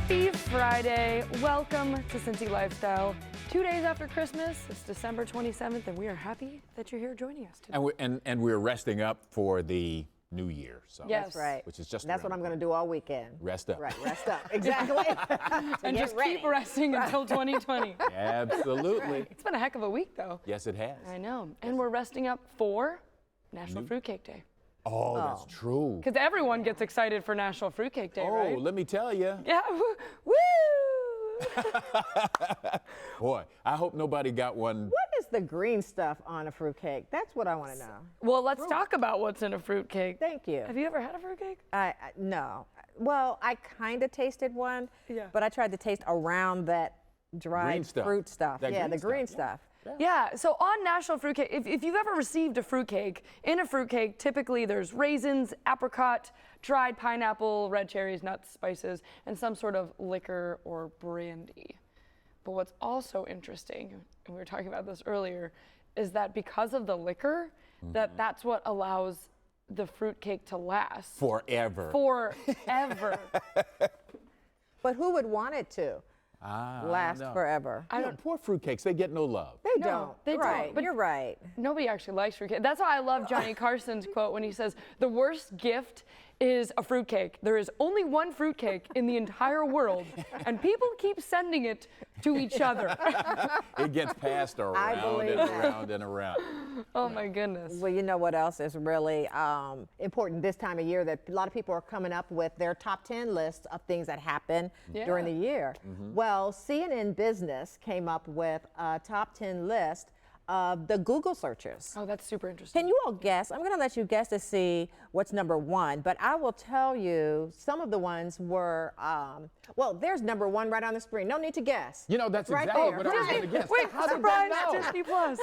Happy Friday. Welcome to Cincy Lifestyle. 2 days after Christmas, it's December 27th, and we are happy that you're here joining us today. And we're resting up for the new year. So Yes. That's right. Which is just That's what I'm going to do all weekend. Rest up. Right, rest up. Exactly. And just keep resting until 2020. Absolutely. It's been a heck of a week, though. Yes, it has. I know. And we're resting up for National Fruitcake Day. Oh, that's true. Because everyone gets excited for National Fruitcake Day, right? Oh, let me tell you. Yeah. Woo! Boy, I hope nobody got one. What is the green stuff on a fruitcake? That's what I want to know. Well, let's talk about what's in a fruitcake. Thank you. Have you ever had a fruitcake? No. Well, I kind of tasted one, Yeah. but I tried to taste around that dried Green stuff. fruit stuff. That Yeah, green the green stuff, stuff. Yeah, so on National Fruitcake, if you've ever received a fruitcake, in a fruitcake, typically there's raisins, apricot, dried pineapple, red cherries, nuts, spices, and some sort of liquor or brandy. But what's also interesting, and we were talking about this earlier, is that because of the liquor, that's what allows the fruitcake to last. Forever. Forever. But who would want it to last no. forever? Poor fruitcakes, they get no love. They No, don't. they don't, Right, but- you're right. Nobody actually likes fruitcake. That's why I love Johnny Carson's quote when he says, the worst gift is a fruitcake. There is only one fruitcake in the entire world, and people keep sending it to each other. It gets passed around believe and that. around and around. Oh my goodness. Well, you know what else is really important this time of year, that a lot of people are coming up with their top 10 lists of things that happen during the year. Well, CNN Business came up with a top 10 list of the Google searches. Oh, that's super interesting. Can you all guess? I'm going to let you guess to see what's number one, but I will tell you some of the ones were, well, there's number one right on the screen. No need to guess. You know, that's Right exactly there. what I was going to guess. Wait, How did surprise, that know? Disney Plus.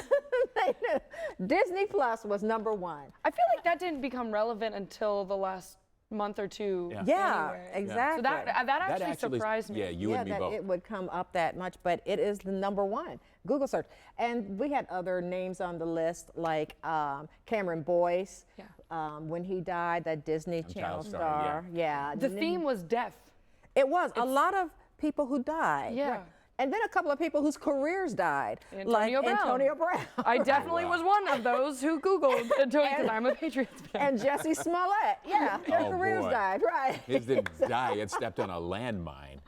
Disney Plus was number one. I feel like that didn't become relevant until the last month or two. Yeah, anyway. exactly. So that actually surprised me. Yeah, you yeah, and me that both. it would come up that much, but it is the number one Google search. And we had other names on the list, like Cameron Boyce, when he died, that Disney Channel child star, star. Yeah. The theme was death. It was a lot of people who died. Yeah. And then a couple of people whose careers died, Antonio like Brown. Antonio Brown. I definitely was one of those who Googled Antonio because I'm a Patriots fan. And Jesse Smollett. Yeah, their Oh, careers boy. died, right. His didn't die, it stepped on a landmine.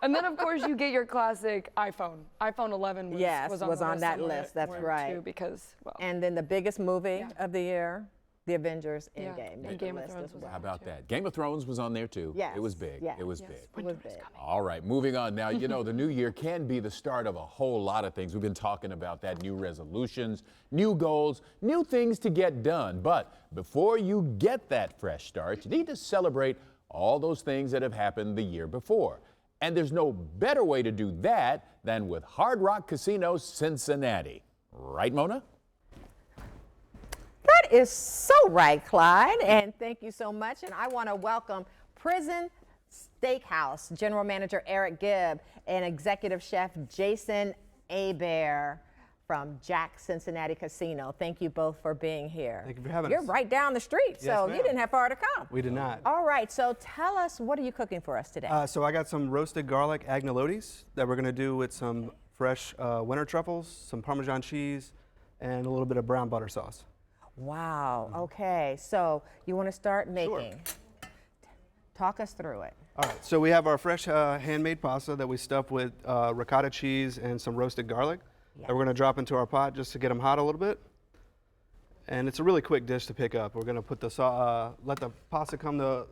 And then, of course, you get your classic iPhone. iPhone 11 was, Yes, was was the on list that somewhere- list, that's where right. Too, because, well, And then the biggest movie of the year, The Avengers yeah, Endgame. and made the Game of list Thrones as was well. How about that? Game of Thrones was on there too. Yes. It was big. Yeah. It was Yes. big. It was big. All right, moving on. Now, you know, the new year can be the start of a whole lot of things. We've been talking about that, new resolutions, new goals, new things to get done. But before you get that fresh start, you need to celebrate all those things that have happened the year before. And there's no better way to do that than with Hard Rock Casino Cincinnati. Right, Mona? That is so right, Clyde, and thank you so much. And I want to welcome Prison Steakhouse General Manager Eric Gibb and Executive Chef Jason Abear from Jack Cincinnati Casino. Thank you both for being here. Thank you for having You're us. right down the street, so ma'am. you didn't have far to come. We did not. All right, so tell us, what are you cooking for us today? So I got some roasted garlic agnolotis that we're going to do with some fresh winter truffles, some Parmesan cheese, and a little bit of brown butter sauce. Wow, okay, so you want to start making. Talk us through it. All right, so we have our fresh handmade pasta that we stuff with ricotta cheese and some roasted garlic that we're going to drop into our pot just to get them hot a little bit. And it's a really quick dish to pick up. We're going to put the let the pasta come to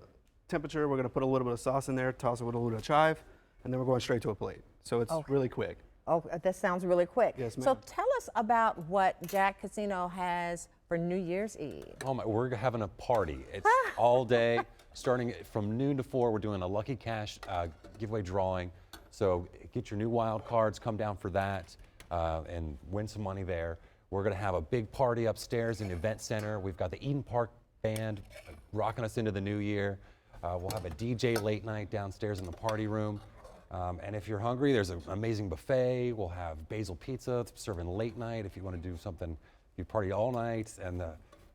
temperature. We're going to put a little bit of sauce in there, toss it with a little bit of chive, and then we're going straight to a plate. So it's really quick. Oh, that sounds really quick. Yes, So ma'am. tell us about what Jack Casino has for New Year's Eve. Oh my, we're having a party. It's all day, starting from noon to 4. We're doing a Lucky Cash giveaway drawing. So get your new wild cards, come down for that, and win some money there. We're gonna have a big party upstairs in the event center. We've got the Eden Park Band rocking us into the new year. We'll have a DJ late night downstairs in the party room. And if you're hungry, there's an amazing buffet. We'll have basil pizza serving late night if you want to do something. You party all night,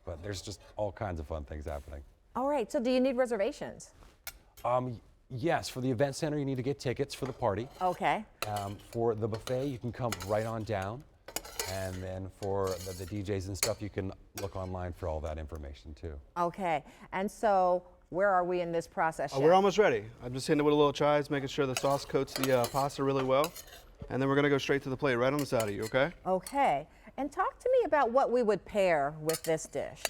but there's just all kinds of fun things happening. All right, so do you need reservations? Yes, for the event center, you need to get tickets for the party. Okay. For the buffet, you can come right on down. And then for the DJs and stuff, you can look online for all that information too. Okay. And so where are we in this process, Chef? We're almost ready. I'm just hitting it with a little chives, making sure the sauce coats the pasta really well. And then we're gonna go straight to the plate, right on the side of you, okay? Okay. And talk to me about what we would pair with this dish.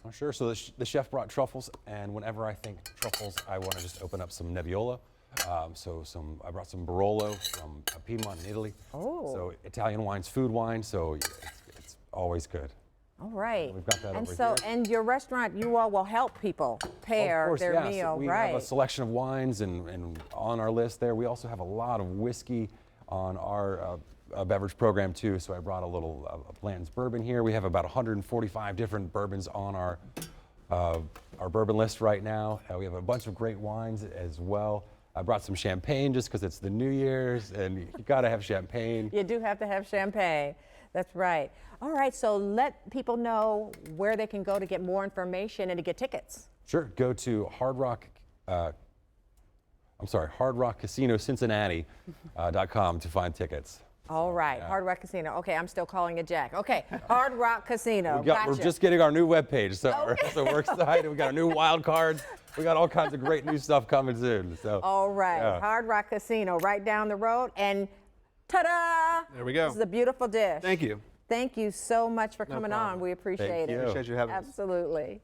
Oh, sure. So the chef brought truffles, and whenever I think truffles, I want to just open up some Nebbiolo. I brought some Barolo from Piedmont in Italy. Oh. So Italian wine's food wine, so it's always good. All right. We've got that and over so, here. And your restaurant, you all will help people pair Of course, their yes. meal, We right? have a selection of wines and on our list there. We also have a lot of whiskey on our beverage program too. So I brought a little Blanton's bourbon here. We have about 145 different bourbons on our bourbon list right now. We have a bunch of great wines as well. I brought some champagne just because it's the New Year's and you gotta have champagne. You do have to have champagne. That's right. All right, so let people know where they can go to get more information and to get tickets. Sure, go to Hard Rock Casino Cincinnati.com to find tickets. All right, yeah. Hard Rock Casino. Okay, I'm still calling it Jack. Okay, Hard Rock Casino. We're Gotcha. just getting our new webpage, so, Okay. so we're excited. We got our new wild cards. We got all kinds of great new stuff coming soon. So. All right, yeah. Hard Rock Casino, right down the road, and ta-da! There we go. This is a beautiful dish. Thank you. Thank you so much for coming on. problem. We appreciate Thank it. you. Appreciate you having us. Absolutely.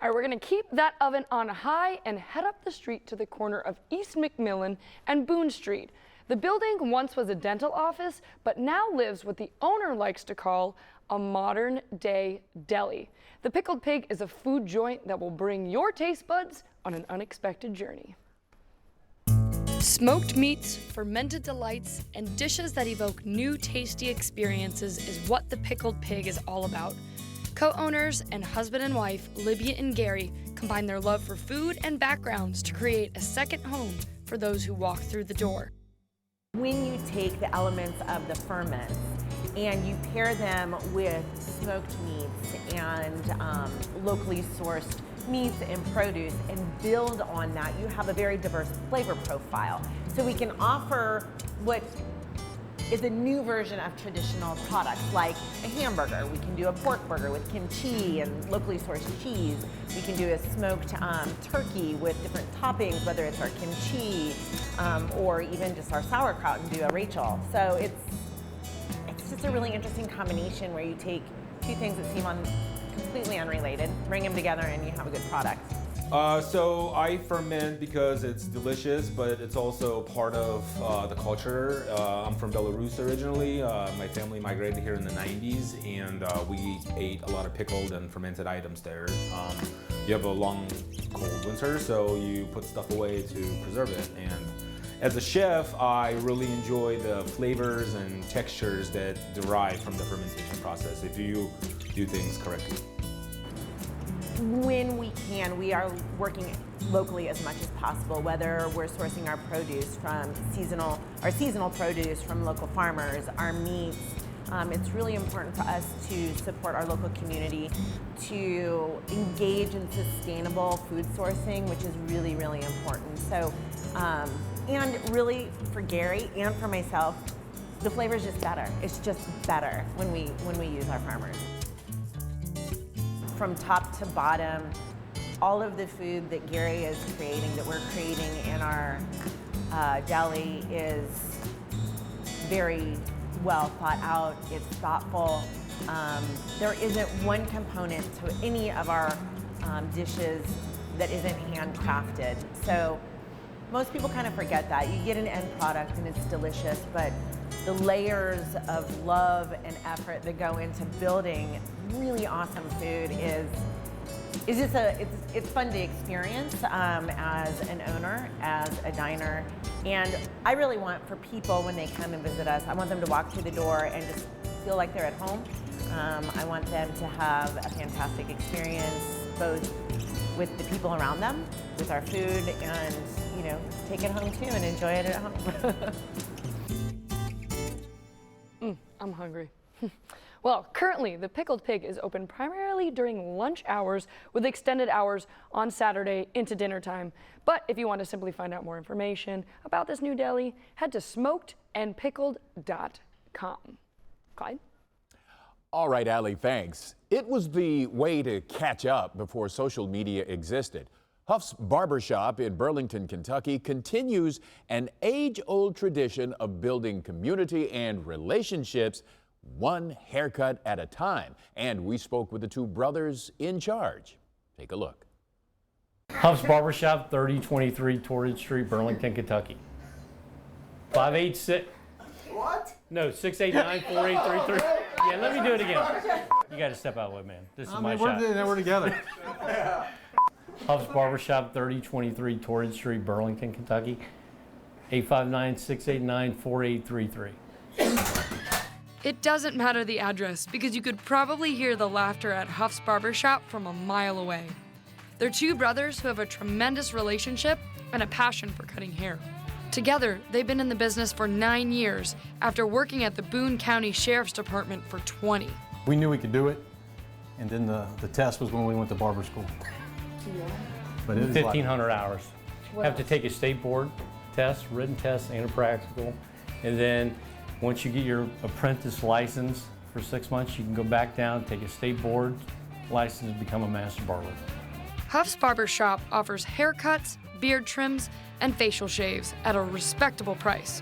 All right, we're gonna keep that oven on high and head up the street to the corner of East McMillan and Boone Street. The building once was a dental office, but now lives what the owner likes to call a modern day deli. The Pickled Pig is a food joint that will bring your taste buds on an unexpected journey. Smoked meats, fermented delights, and dishes that evoke new tasty experiences is what the Pickled Pig is all about. Co-owners and husband and wife, Libya and Gary, combine their love for food and backgrounds to create a second home for those who walk through the door. When you take the elements of the ferments and you pair them with smoked meats and locally sourced meats and produce and build on that, you have a very diverse flavor profile. So we can offer what is a new version of traditional products, like a hamburger. We can do a pork burger with kimchi and locally sourced cheese. We can do a smoked turkey with different toppings, whether it's our kimchi or even just our sauerkraut, and do a Rachel. So it's just a really interesting combination where you take two things that seem completely unrelated, bring them together, and you have a good product. So I ferment because it's delicious, but it's also part of the culture. I'm from Belarus originally. My family migrated here in the 90s, and we ate a lot of pickled and fermented items there. You have a long, cold winter, so you put stuff away to preserve it. And as a chef, I really enjoy the flavors and textures that derive from the fermentation process if you do things correctly. When we can, we are working locally as much as possible, whether we're sourcing our produce from seasonal produce from local farmers, our meats. It's really important for us to support our local community, to engage in sustainable food sourcing, which is really, really important. So, and really for Gary and for myself, the flavor is just better. It's just better when we use our farmers. From top to bottom, all of the food that Gary is creating, that we're creating in our deli, is very well thought out. It's thoughtful. There isn't one component to any of our dishes that isn't handcrafted. So most people kind of forget that. You get an end product and it's delicious, but the layers of love and effort that go into building really awesome food is just it's fun to experience as an owner, as a diner. And I really want for people when they come and visit us, I want them to walk through the door and just feel like they're at home. I want them to have a fantastic experience, both with the people around them, with our food, and take it home too and enjoy it at home. I'm hungry. Well, currently, the Pickled Pig is open primarily during lunch hours with extended hours on Saturday into dinner time. But if you want to simply find out more information about this new deli, head to smokedandpickled.com. Clyde? All right, Allie, thanks. It was the way to catch up before social media existed. Huff's Barbershop in Burlington, Kentucky continues an age-old tradition of building community and relationships one haircut at a time. And we spoke with the two brothers in charge. Take a look. Huff's Barbershop, 3023 Torrid Street, Burlington, Kentucky. 586. What? No, 689-4833. Yeah, let me do it again. You got to step out with, man. This is my shot. We're together. Huff's Barbershop, 3023 Torrid Street, Burlington, Kentucky. 859-689-4833. It doesn't matter the address because you could probably hear the laughter at Huff's Barbershop from a mile away. They're two brothers who have a tremendous relationship and a passion for cutting hair. Together, they've been in the business for 9 years after working at the Boone County Sheriff's Department for 20. We knew we could do it, and then the test was when we went to barber school. But it was 1,500 hours. Have to take a state board test, written test, and a practical. And then once you get your apprentice license for 6 months, you can go back down, take a state board license, and become a master barber. Huff's Barbershop offers haircuts, beard trims, and facial shaves at a respectable price.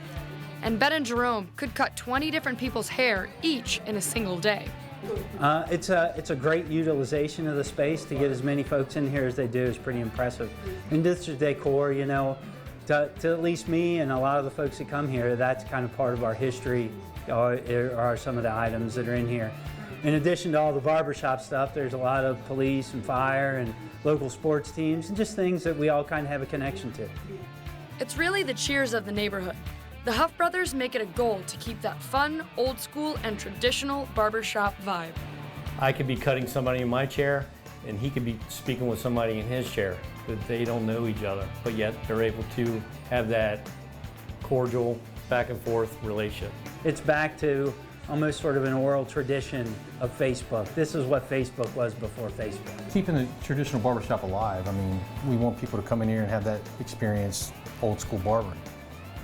And Ben and Jerome could cut 20 different people's hair each in a single day. It's a great utilization of the space. To get as many folks in here as they do is pretty impressive. And this is decor, you know, to at least me and a lot of the folks that come here, that's kind of part of our history, are some of the items that are in here. In addition to all the barbershop stuff, there's a lot of police and fire and local sports teams and just things that we all kind of have a connection to. It's really the cheers of the neighborhood. The Huff brothers make it a goal to keep that fun, old school, and traditional barbershop vibe. I could be cutting somebody in my chair, and he could be speaking with somebody in his chair, but they don't know each other, but yet they're able to have that cordial back and forth relationship. It's back to almost sort of an oral tradition of Facebook. This is what Facebook was before Facebook. keeping the traditional barbershop alive. I mean, we want people to come in here and have that experience, old school barbering.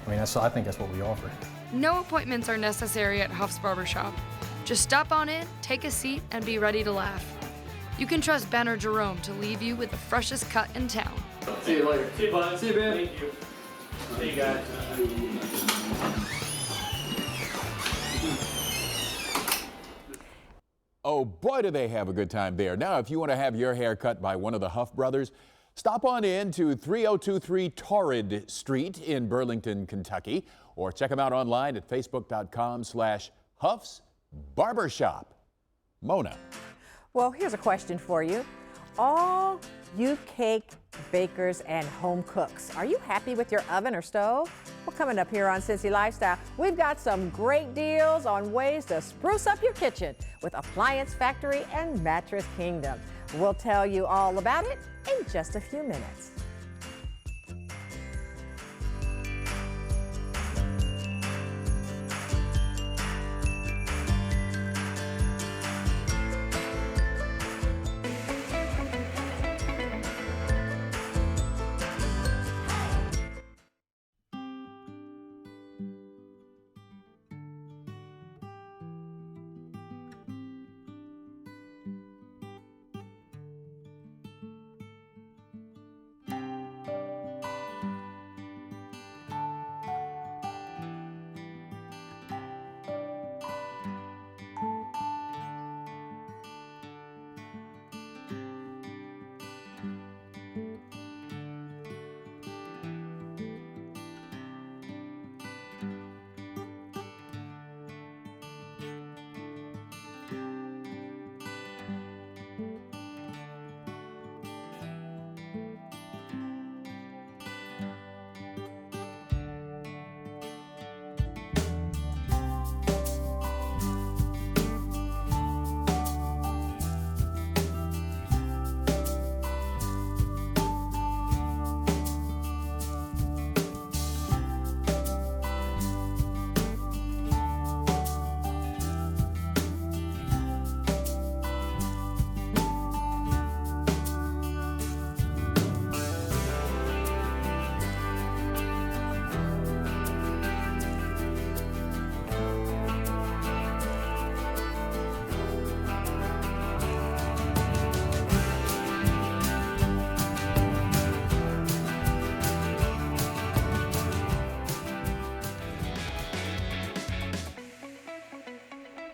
I mean, I think that's what we offer. No appointments are necessary at Huff's Barbershop. Just stop on in, take a seat, and be ready to laugh. You can trust Ben or Jerome to leave you with the freshest cut in town. See you later. See you, bud. See you, Ben. Thank you. See you guys. Oh, boy, do they have a good time there. Now, if you want to have your hair cut by one of the Huff brothers, stop on in to 3023 Torrid Street in Burlington, Kentucky, or check them out online at facebook.com/Huffs Barbershop. Mona. Well, here's a question for you. All you cake bakers and home cooks, are you happy with your oven or stove? Well, coming up here on Cincy Lifestyle, we've got some great deals on ways to spruce up your kitchen with Appliance Factory and Mattress Kingdom. We'll tell you all about it in just a few minutes.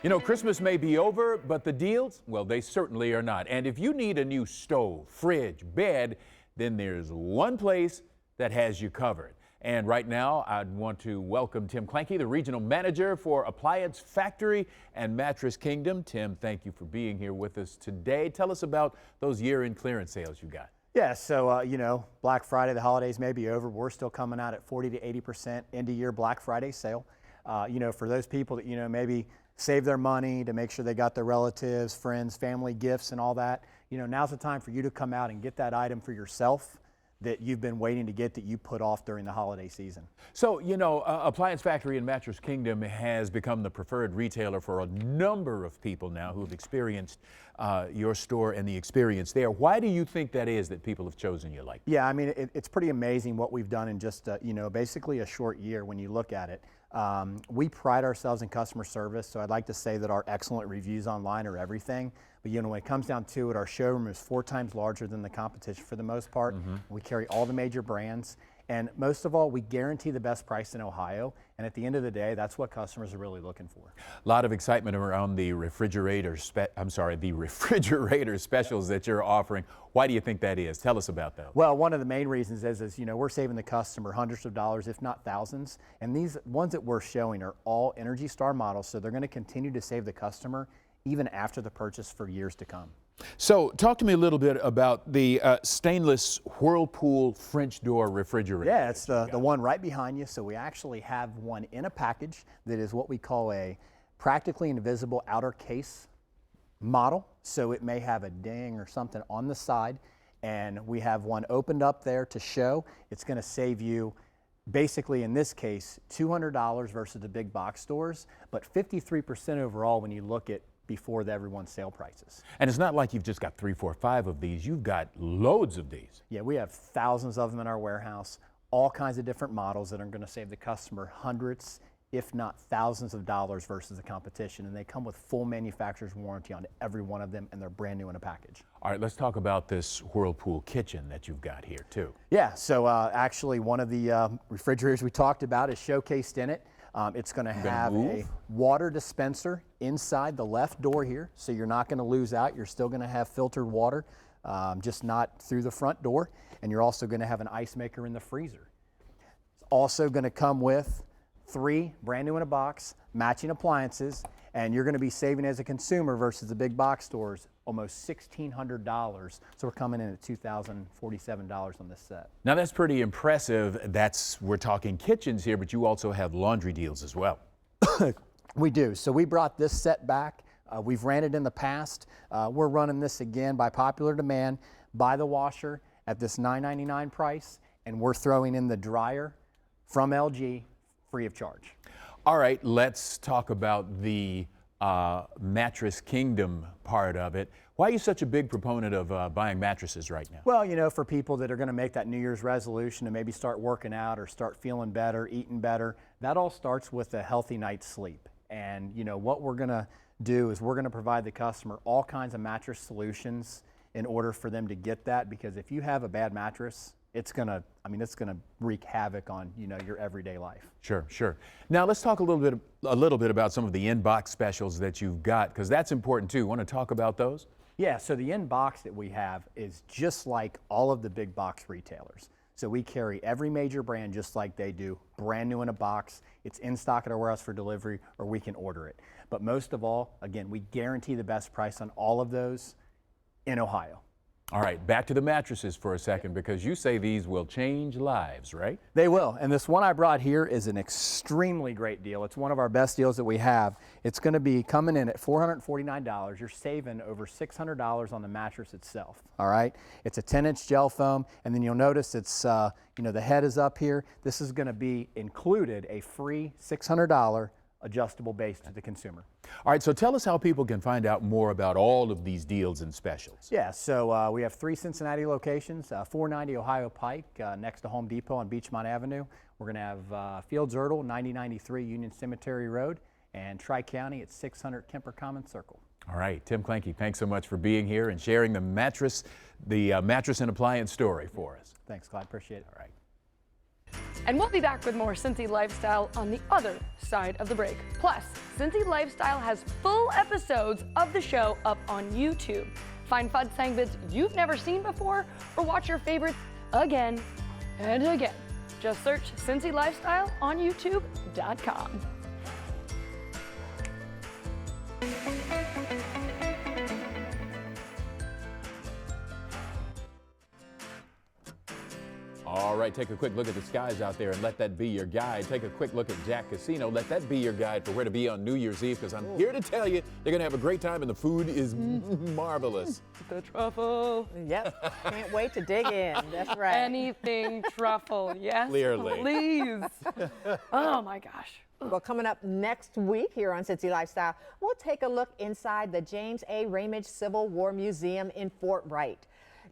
You know, Christmas may be over, but the deals, well, they certainly are not. And if you need a new stove, fridge, bed, then there's one place that has you covered. And right now, I'd want to welcome Tim Clanky, the regional manager for Appliance Factory and Mattress Kingdom. Tim, thank you for being here with us today. Tell us about those year-end clearance sales you got. Yeah, so, you know, Black Friday, the holidays may be over. We're still coming out at 40 to 80% end-of-year Black Friday sale. You know, for those people that, you know, maybe save their money to make sure they got their relatives, friends, family gifts and all that, you know, now's the time for you to come out and get that item for yourself that you've been waiting to get that you put off during the holiday season. So, you know, Appliance Factory and Mattress Kingdom has become the preferred retailer for a number of people now who have experienced your store and the experience there. Why do you think that is that people have chosen you like that? Yeah, I mean, it's pretty amazing what we've done in just, you know, basically a short year when you look at it. We pride ourselves in customer service, so I'd like to say that our excellent reviews online are everything. But, you know, when it comes down to it, our showroom is 4 times larger than the competition for the most part. We carry all the major brands. And most of all, we guarantee the best price in Ohio. And at the end of the day, that's what customers are really looking for. A lot of excitement around the refrigerator specials that you're offering. Why do you think that is? Tell us about that. Well, one of the main reasons is, you know, we're saving the customer hundreds of dollars, if not thousands. And these ones that we're showing are all Energy Star models, so they're going to continue to save the customer even after the purchase for years to come. So talk to me a little bit about the stainless Whirlpool French door refrigerator. Yeah, it's the one right behind you. So we actually have one in a package that is what we call a practically invisible outer case model. So it may have a ding or something on the side. And we have one opened up there to show. It's going to save you, basically in this case, $200 versus the big box stores, but 53% overall when you look at before everyone's sale prices. And it's not like you've just got 3, 4, 5 of these. You've got loads of these. Yeah, we have thousands of them in our warehouse, all kinds of different models that are going to save the customer hundreds, if not thousands of dollars versus the competition. And they come with full manufacturer's warranty on every one of them, and they're brand new in a package. All right, let's talk about this Whirlpool kitchen that you've got here too. Yeah, so actually one of the refrigerators we talked about is showcased in it. It's going to have a water dispenser inside the left door here, so you're not going to lose out. You're still going to have filtered water, just not through the front door. And you're also going to have an ice maker in the freezer. It's also going to come with 3 brand new in a box matching appliances, and you're going to be saving as a consumer versus the big box stores almost $1,600. So we're coming in at $2,047 on this set. Now that's pretty impressive. We're talking kitchens here, but you also have laundry deals as well. We do. So we brought this set back. We've ran it in the past. We're running this again by popular demand. Buy the washer at this $9.99 price, and we're throwing in the dryer from LG free of charge. All right, let's talk about the Mattress Kingdom part of it. Why are you such a big proponent of buying mattresses right now? Well, you know, for people that are going to make that New Year's resolution to maybe start working out or start feeling better, eating better, that all starts with a healthy night's sleep. And, you know, what we're going to do is we're going to provide the customer all kinds of mattress solutions in order for them to get that, because if you have a bad mattress, it's gonna wreak havoc on, you know, your everyday life. Sure, sure. Now let's talk a little bit about some of the in-box specials that you've got, because that's important too. Want to talk about those? Yeah. So the in-box that we have is just like all of the big box retailers. So we carry every major brand just like they do, brand new in a box. It's in stock at our warehouse for delivery, or we can order it. But most of all, again, we guarantee the best price on all of those in Ohio. All right, back to the mattresses for a second, because you say these will change lives, right? They will, and this one I brought here is an extremely great deal. It's one of our best deals that we have. It's going to be coming in at $449. You're saving over $600 on the mattress itself, all right? It's a 10-inch gel foam, and then you'll notice it's, you know, the head is up here. This is going to be included a free $600 adjustable base to the consumer. All right, so tell us how people can find out more about all of these deals and specials. Yeah, so we have 3 Cincinnati locations, 490 Ohio Pike, next to Home Depot on Beachmont Avenue. We're going to have Fields Erdel, 9093 Union Cemetery Road, and Tri-County at 600 Kemper Common Circle. All right, Tim Clanky, thanks so much for being here and sharing the mattress and appliance story for us. Thanks, Clyde, appreciate it. All right. And we'll be back with more Cincy Lifestyle on the other side of the break. Plus, Cincy Lifestyle has full episodes of the show up on YouTube. Find fun sang vids you've never seen before or watch your favorites again and again. Just search Cincy Lifestyle on YouTube.com. All right, take a quick look at the skies out there and let that be your guide. Take a quick look at Jack Casino. Let that be your guide for where to be on New Year's Eve, because I'm here to tell you you're going to have a great time and the food is marvelous. The truffle. Yep. Can't wait to dig in. That's right. Anything truffle, yes, Clearly. please. Oh my gosh. Well, coming up next week here on Cincy Lifestyle, we'll take a look inside the James A. Ramage Civil War Museum in Fort Wright.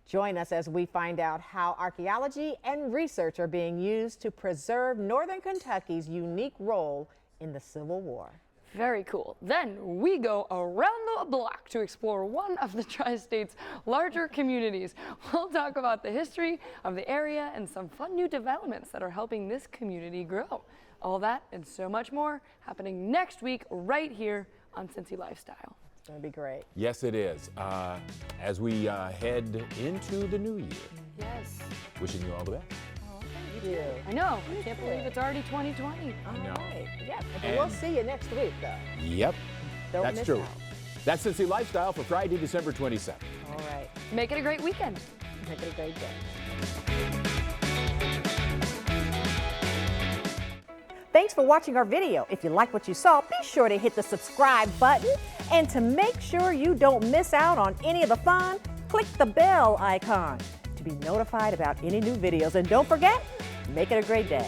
Join us as we find out how archaeology and research are being used to preserve Northern Kentucky's unique role in the Civil War. Very cool. Then we go around the block to explore one of the Tri-State's larger communities. We'll talk about the history of the area and some fun new developments that are helping this community grow. All that and so much more happening next week right here on Cincy Lifestyle. It's going to be great. Yes, it is. As we head into the new year, Yes. wishing you all the best. Thank you. I know. I can't believe it's already 2020. All know. right. Yep. And we'll see you next week, though. Yep, Don't that's miss true. out. That's Cincy Lifestyle for Friday, December 27th. All right. Make it a great weekend. Make it a great day. Thanks for watching our video. If you like what you saw, be sure to hit the subscribe button. And to make sure you don't miss out on any of the fun, click the bell icon to be notified about any new videos. And don't forget, make it a great day.